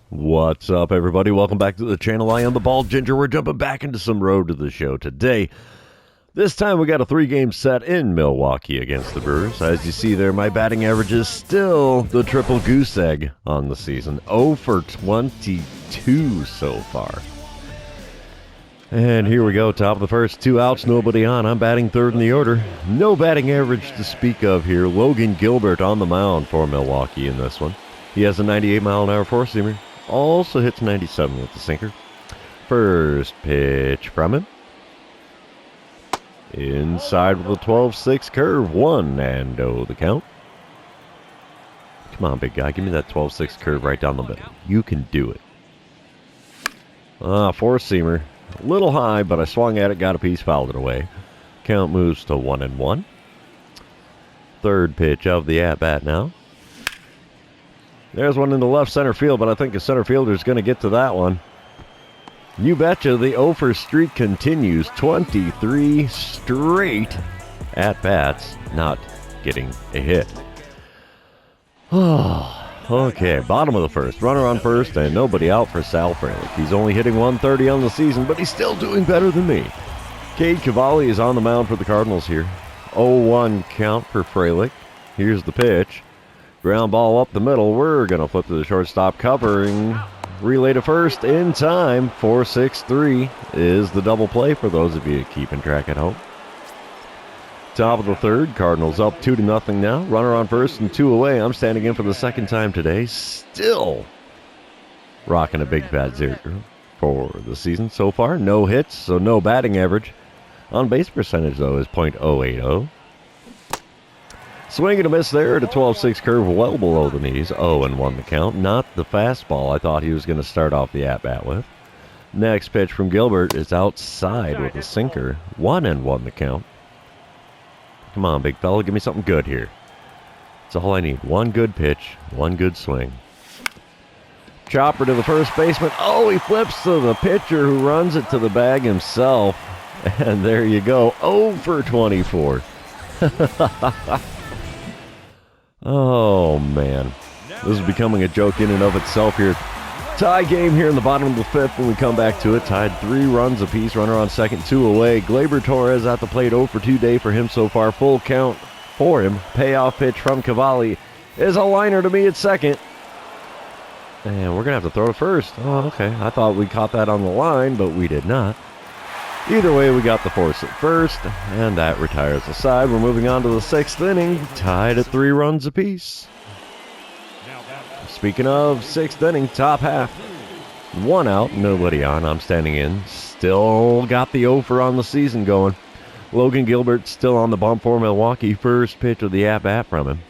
What's up, everybody? Welcome back to the channel. I am the Bald Ginger. We're jumping back into some road to the show today. This time we got a 3-game set in Milwaukee against the Brewers. As you see there, my batting average is still the triple goose egg on the season. 0 for 22 so far. And here we go, top of the first, 2 outs, nobody on. I'm batting third in the order. No batting average to speak of here. Logan Gilbert on the mound for Milwaukee in this one. He has a 98-mile-an-hour four-seamer. Also hits 97 with the sinker. First pitch from him. Inside with a 12-6 curve. 1-0 the count. Come on, big guy. Give me that 12-6 curve right down the middle. You can do it. Four-seamer. A little high, but I swung at it, got a piece, fouled it away. Count moves to 1-1. Third pitch of the at-bat now. There's one in the left center field, but I think the center fielder's going to get to that one. You betcha, the 0 for streak continues. 23 straight at-bats, not getting a hit. Okay, bottom of the first. Runner on first and nobody out for Sal Frelick. He's only hitting 130 on the season, but he's still doing better than me. Cade Cavalli is on the mound for the Cardinals here. 0-1 count for Frelick. Here's the pitch. Ground ball up the middle. We're going to flip to the shortstop covering. Relay to first in time. 4-6-3 is the double play for those of you keeping track at home. Top of the third. Cardinals up 2-0 now. Runner on first and 2 away. I'm standing in for the second time today. Still rocking a big bad 0 for the season so far. No hits, so no batting average. On base percentage, though, is .080. Swing and a miss there at a 12-6 curve well below the knees. 0-1 the count. Not the fastball I thought he was going to start off the at-bat with. Next pitch from Gilbert is outside with a sinker. 1-1 the count. Come on, big fella. Give me something good here. That's all I need. One good pitch. One good swing. Chopper to the first baseman. Oh, he flips to the pitcher who runs it to the bag himself. And there you go. 0 for 24. Oh, man. This is becoming a joke in and of itself here. Tie game here in the bottom of the fifth when we come back to it. Tied 3 runs apiece. Runner on second, 2 away. Gleyber Torres at the plate. 0 for 2 day for him so far. Full count for him. Payoff pitch from Cavalli is a liner to me at second. And we're going to have to throw to first. Oh, okay. I thought we caught that on the line, but we did not. Either way, we got the force at first, and that retires the side. We're moving on to the 6th inning, tied at 3 runs apiece. Speaking of 6th inning, top half. 1 out, nobody on. I'm standing in. Still got the 0 for on the season going. Logan Gilbert still on the bump for Milwaukee. First pitch of the at-bat from him.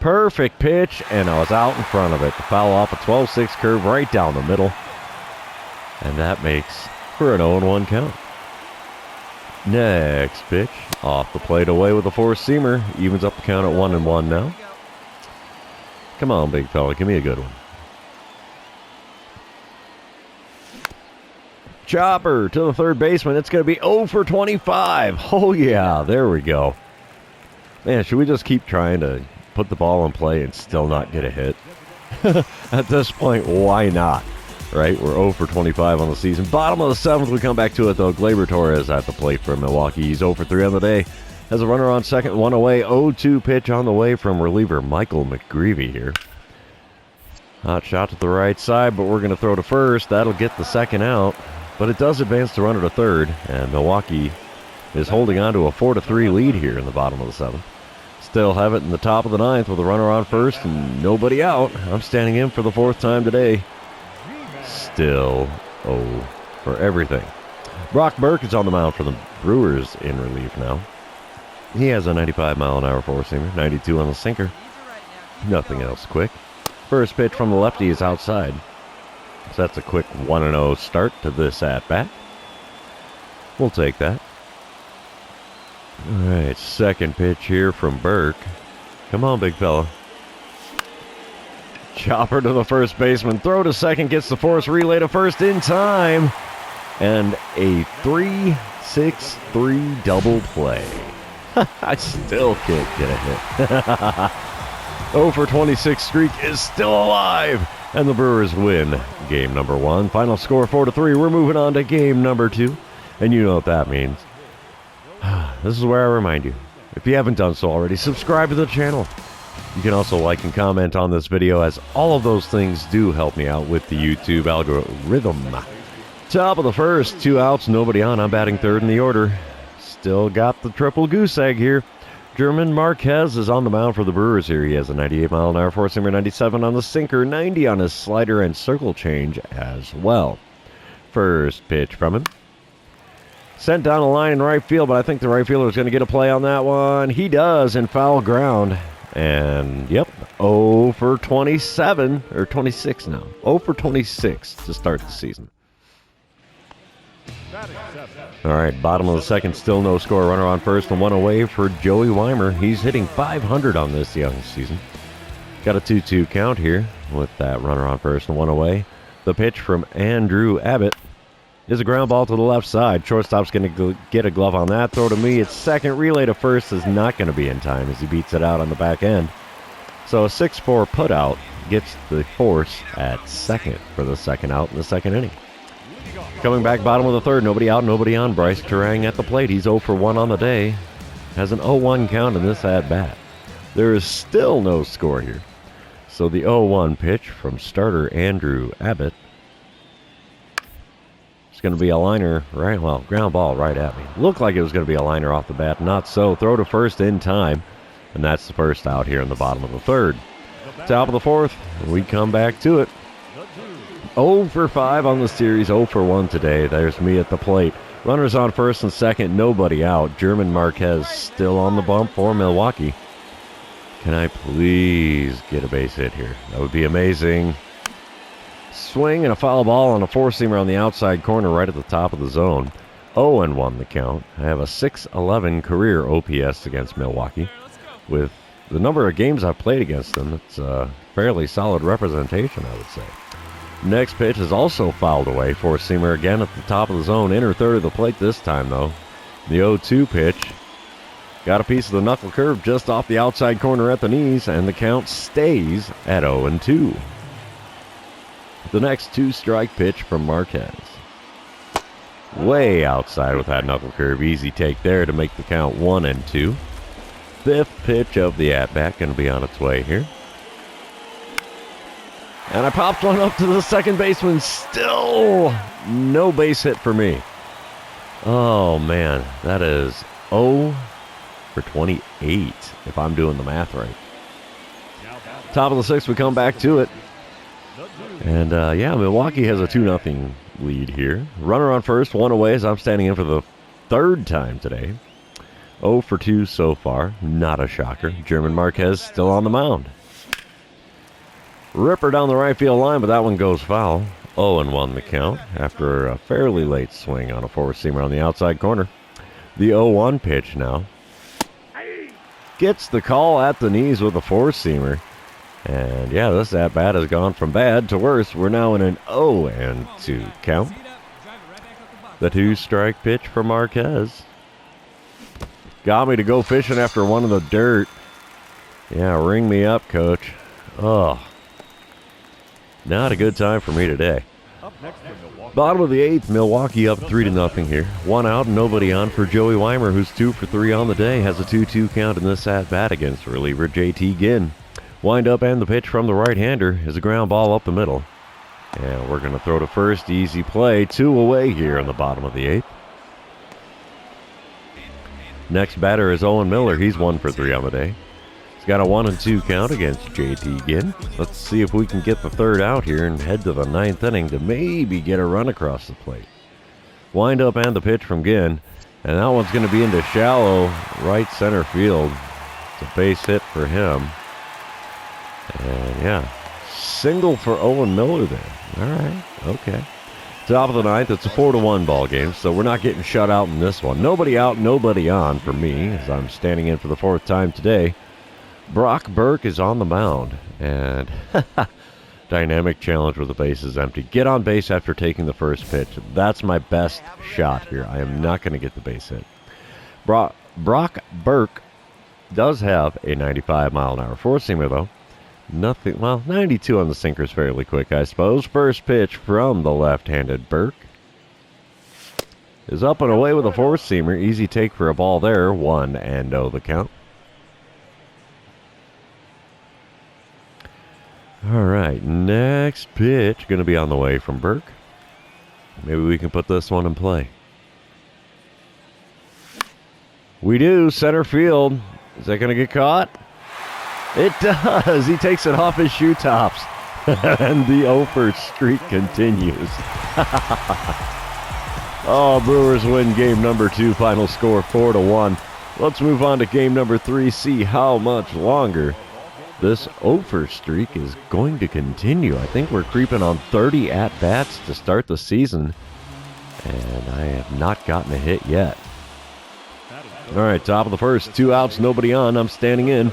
Perfect pitch, and I was out in front of it. To foul off a 12-6 curve right down the middle. And that makes for an 0-1 count. Next pitch, off the plate away with a four-seamer. Evens up the count at 1-1 now. Come on, big fella, give me a good one. Chopper to the third baseman. It's going to be 0 for 25. Oh, yeah, there we go. Man, should we just keep trying to put the ball in play and still not get a hit? At this point, why not? Right, we're 0 for 25 on the season. Bottom of the 7th, we come back to it, though. Gleyber Torres at the plate for Milwaukee. He's 0 for 3 on the day. Has a runner on second, 1 away. 0-2 pitch on the way from reliever Michael McGreevy here. Hot shot to the right side, but we're going to throw to first. That'll get the second out, but it does advance the runner to third, and Milwaukee is holding on to a 4-3 lead here in the bottom of the 7th. Still have it in the top of the 9th with a runner on first and nobody out. I'm standing in for the 4th time today. Still 0 for everything. Brock Burke is on the mound for the Brewers in relief now. He has a 95-mile-an-hour four-seamer, 92 on the sinker. Nothing else quick. First pitch from the lefty is outside. So that's a quick 1-0 start to this at-bat. We'll take that. All right, second pitch here from Burke. Come on, big fella. Chopper to the first baseman. Throw to second. Gets the force. Relay to first in time. And a 3-6-3 double play. I still can't get a hit. 0 for 26 streak is still alive, and the Brewers win game number 1. Final score 4-3. We're moving on to game number 2, and you know what that means. This is where I remind you, if you haven't done so already, subscribe to the channel. You can also like and comment on this video, as all of those things do help me out with the YouTube algorithm. Top of the first, 2 outs, nobody on. I'm batting third in the order. Still got the triple goose egg here. German Marquez is on the mound for the Brewers here. He has a 98-mile-an-hour four-seamer, 97 on the sinker, 90 on his slider and circle change as well. First pitch from him. Sent down a line in right field, but I think the right fielder is going to get a play on that one. He does, in foul ground. And, yep, 0 for 27, or 26 now. 0 for 26 to start the season. All right, bottom of the second, still no score. Runner on first and 1 away for Joey Weimer. He's hitting .500 on this young season. Got a 2-2 count here with that runner on first and 1 away. The pitch from Andrew Abbott is a ground ball to the left side. Shortstop's going to get a glove on that. Throw to me. It's second. Relay to first is not going to be in time as he beats it out on the back end. So a 6-4 put out gets the force at second for the second out in the second inning. Coming back bottom of the third, nobody out, nobody on. Bryce Terang at the plate. He's 0 for 1 on the day. Has an 0-1 count in this at-bat. There is still no score here. So the 0-1 pitch from starter Andrew Abbott. It's going to be a liner, right? Well, ground ball right at me. Looked like it was going to be a liner off the bat. Not so. Throw to first in time. And that's the first out here in the bottom of the third. Top of the fourth, we come back to it. 0 for 5 on the series, 0 for 1 today. There's me at the plate. Runners on first and second, nobody out. German Marquez still on the bump for Milwaukee. Can I please get a base hit here? That would be amazing. Swing and a foul ball on a four-seamer on the outside corner right at the top of the zone. 0-1 the count. I have a .611 career OPS against Milwaukee. With the number of games I've played against them, it's a fairly solid representation, I would say. Next pitch is also fouled away. Four-seamer again at the top of the zone. Inner third of the plate this time, though. The 0-2 pitch. Got a piece of the knuckle curve just off the outside corner at the knees, and the count stays at 0-2. The next 2-strike pitch from Marquez. Way outside with that knuckle curve. Easy take there to make the count 1-2. Fifth pitch of the at-bat going to be on its way here. And I popped one up to the second baseman. Still no base hit for me. Oh, man. That is 0 for 28, if I'm doing the math right. Top of the sixth, we come back to it. And, yeah, Milwaukee has a 2-0 lead here. Runner on first, 1 away as I'm standing in for the third time today. 0 for 2 so far. Not a shocker. German Marquez still on the mound. Ripper down the right field line, but that one goes foul. 0-1 the count after a fairly late swing on a four-seamer on the outside corner. The 0-1 pitch now. Gets the call at the knees with a four-seamer. And, yeah, this at-bat has gone from bad to worse. We're now in an 0-2 count. The 2-strike pitch for Marquez. Got me to go fishing after one in the dirt. Yeah, ring me up, coach. Oh. Not a good time for me today. Bottom of the eighth, Milwaukee up 3-0 here. 1 out, nobody on for Joey Weimer, who's 2 for 3 on the day. Has a 2-2 count in this at-bat against reliever JT Ginn. Wind up and the pitch from the right-hander is a ground ball up the middle. And we're going to throw to first. Easy play. 2 away here in the bottom of the eighth. Next batter is Owen Miller. He's 1 for 3 on the day. He's got a 1-2 count against JT Ginn. Let's see if we can get the third out here and head to the ninth inning to maybe get a run across the plate. Wind up and the pitch from Ginn. And that one's going to be into shallow right center field. It's a base hit for him. And yeah, single for Owen Miller there. All right, okay. Top of the ninth, it's a 4-1 ball game, so we're not getting shut out in this one. Nobody out, nobody on for me as I'm standing in for the 4th time today. Brock Burke is on the mound, and dynamic challenge with the bases empty. Get on base after taking the first pitch. That's my best shot here. I am not going to get the base hit. Brock Burke does have a 95-mile-an-hour four-seamer, though. Nothing. Well, 92 on the sinker is fairly quick, I suppose. First pitch from the left-handed Burke is up and away with a four-seamer. Easy take for a ball there. 1-0 the count. All right, next pitch going to be on the way from Burke. Maybe we can put this one in play. We do. Center field. Is that going to get caught? It does. He takes it off his shoe tops. And the over streak continues. Oh, Brewers win game number 2. Final score 4-1. Let's move on to game number 3. See how much longer this over streak is going to continue. I think we're creeping on 30 at-bats to start the season. And I have not gotten a hit yet. All right, top of the first. 2 outs, nobody on. I'm standing in.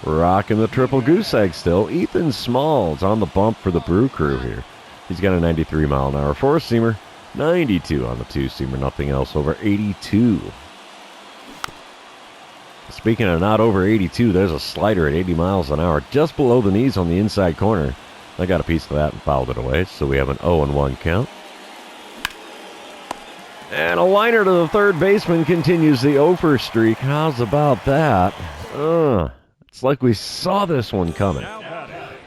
Rocking the triple goose egg still. Ethan Smalls on the bump for the Brew Crew here. He's got a 93-mile-an-hour four-seamer. 92 on the two-seamer. Nothing else over 82. Speaking of not over 82, there's a slider at 80 miles an hour just below the knees on the inside corner. I got a piece of that and fouled it away, so we have an 0-1 count. And a liner to the third baseman continues the over streak. How's about that? It's like we saw this one coming.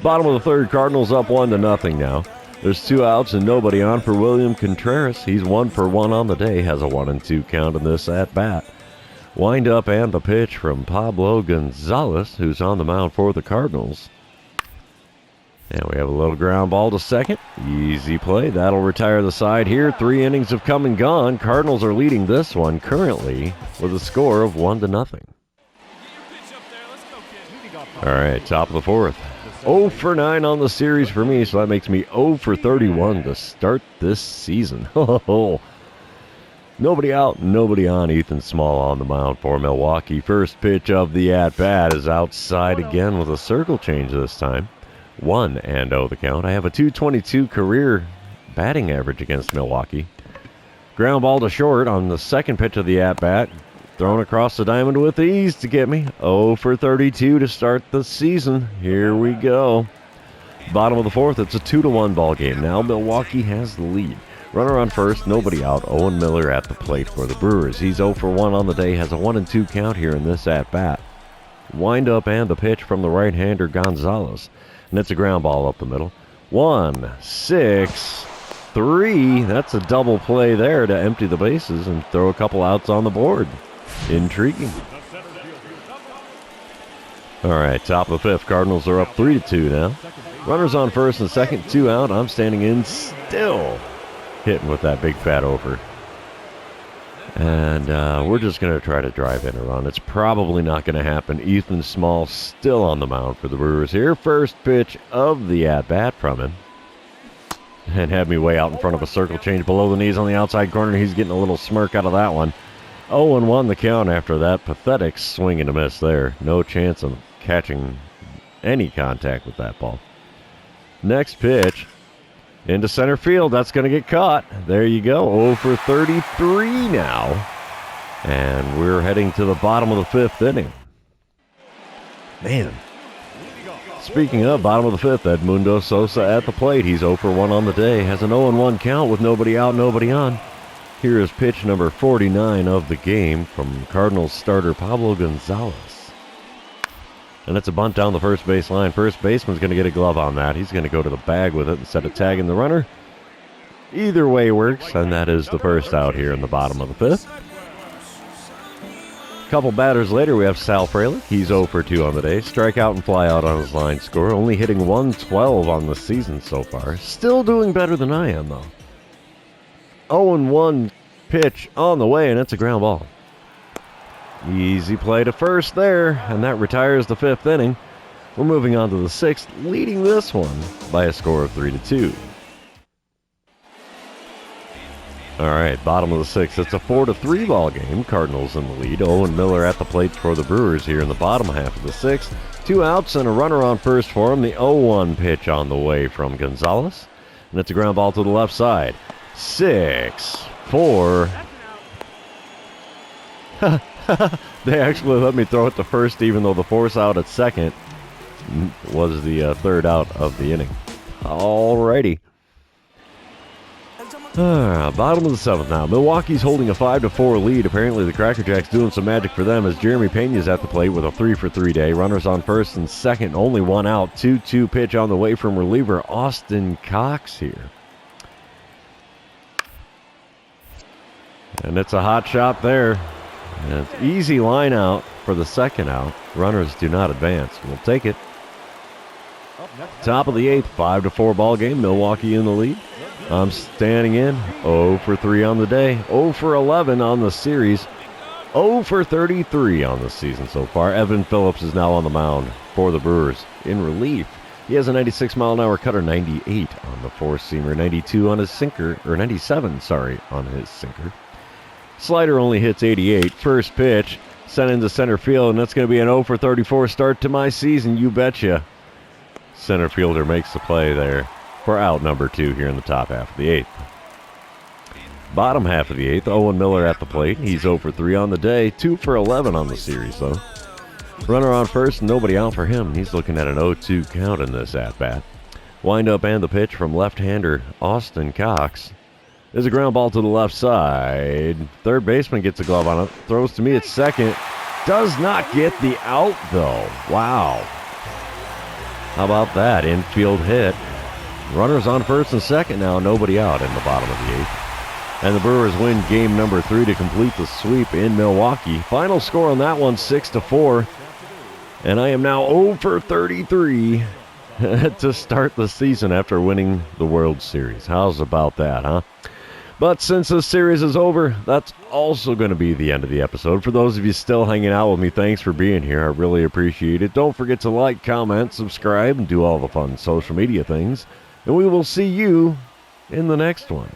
Bottom of the third, Cardinals up 1-0 now. There's 2 outs and nobody on for William Contreras. He's 1 for 1 on the day, has a 1-2 count in this at-bat. Wind up and the pitch from Pablo Gonzalez, who's on the mound for the Cardinals. And we have a little ground ball to second. Easy play. That'll retire the side here. 3 innings have come and gone. Cardinals are leading this one currently with a score of 1-0. All right, top of the fourth. 0 for 9 on the series for me, so that makes me 0 for 31 to start this season. Nobody out, nobody on. Ethan Small on the mound for Milwaukee. First pitch of the at-bat is outside again with a circle change this time. 1-0 the count. I have a .222 career batting average against Milwaukee. Ground ball to short on the second pitch of the at-bat. Thrown across the diamond with ease to get me. 0 for 32 to start the season. Here we go. Bottom of the fourth, it's a 2-1 ball game. Now Milwaukee has the lead. Runner on first, nobody out. Owen Miller at the plate for the Brewers. He's 0 for 1 on the day, has a 1-2 count here in this at-bat. Wind up and the pitch from the right-hander Gonzalez. And it's a ground ball up the middle. 1-6-3. That's a double play there to empty the bases and throw a couple outs on the board. Intriguing. All right, top of the fifth. Cardinals are up 3-2 now. Runners on first and second, 2 out. I'm standing in, still hitting with that big fat over. And we're just going to try to drive in a run. It's probably not going to happen. Ethan Small still on the mound for the Brewers here. First pitch of the at-bat from him. And had me way out in front of a circle change below the knees on the outside corner. He's getting a little smirk out of that one. 0-1 the count after that pathetic swing and a miss there. No chance of catching any contact with that ball. Next pitch into center field. That's going to get caught. There you go. 0 for 33 now. And we're heading to the bottom of the fifth inning. Man. Speaking of bottom of the fifth, Edmundo Sosa at the plate. He's 0 for 1 on the day. Has an 0-1 count with nobody out, nobody on. Here is pitch number 49 of the game from Cardinals starter Pablo Gonzalez. And it's a bunt down the first base line. First baseman's going to get a glove on that. He's going to go to the bag with it instead of tagging the runner. Either way works, and that is the first out here in the bottom of the fifth. A couple batters later, we have Sal Frelick. He's 0 for 2 on the day. Strikeout and fly out on his line score. Only hitting 112 on the season so far. Still doing better than I am, though. 0-1 pitch on the way, and it's a ground ball. Easy play to first there, and that retires the fifth inning. We're moving on to the sixth, leading this one by a score of 3-2. All right, bottom of the sixth. It's a 4-3 ball game. Cardinals in the lead. Owen Miller at the plate for the Brewers here in the bottom half of the sixth. 2 outs and a runner on first for him. The 0-1 pitch on the way from Gonzalez, and it's a ground ball to the left side. 6-4. They actually let me throw it to first, even though the force out at second was the third out of the inning. Alrighty. Bottom of the seventh now. Milwaukee's holding a 5-4 lead. Apparently the Cracker Jacks doing some magic for them as Jeremy Pena's at the plate with a 3-for-3 day. Runners on first and second, only one out. 2-2 pitch on the way from reliever Austin Cox here. And it's a hot shot there. And it's easy line out for the second out. Runners do not advance. We'll take it. Top of the eighth, 5-4 ball game. Milwaukee in the lead. I'm standing in. 0-for-3 on the day. 0-for-11 on the series. 0-for-33 on the season so far. Evan Phillips is now on the mound for the Brewers in relief. He has a 96-mile-an-hour cutter, 98 on the four-seamer, 92 on his sinker, or 97, sorry, on his sinker. Slider only hits 88. First pitch, sent into center field, and that's going to be an 0-for-34 start to my season, you betcha. Center fielder makes the play there for out number 2 here in the top half of the eighth. Bottom half of the eighth, Owen Miller at the plate. He's 0-for-3 on the day, 2-for-11 on the series, though. Runner on first, nobody out for him. He's looking at an 0-2 count in this at-bat. Wind-up and the pitch from left-hander Austin Cox. There's a ground ball to the left side. Third baseman gets a glove on it. Throws to me at second. Does not get the out, though. Wow. How about that? Infield hit. Runners on first and second now. Nobody out in the bottom of the eighth. And the Brewers win game number 3 to complete the sweep in Milwaukee. Final score on that one, 6-4. And I am now 0-for-33 to start the season after winning the World Series. How's about that, huh? But since this series is over, that's also going to be the end of the episode. For those of you still hanging out with me, thanks for being here. I really appreciate it. Don't forget to like, comment, subscribe, and do all the fun social media things. And we will see you in the next one.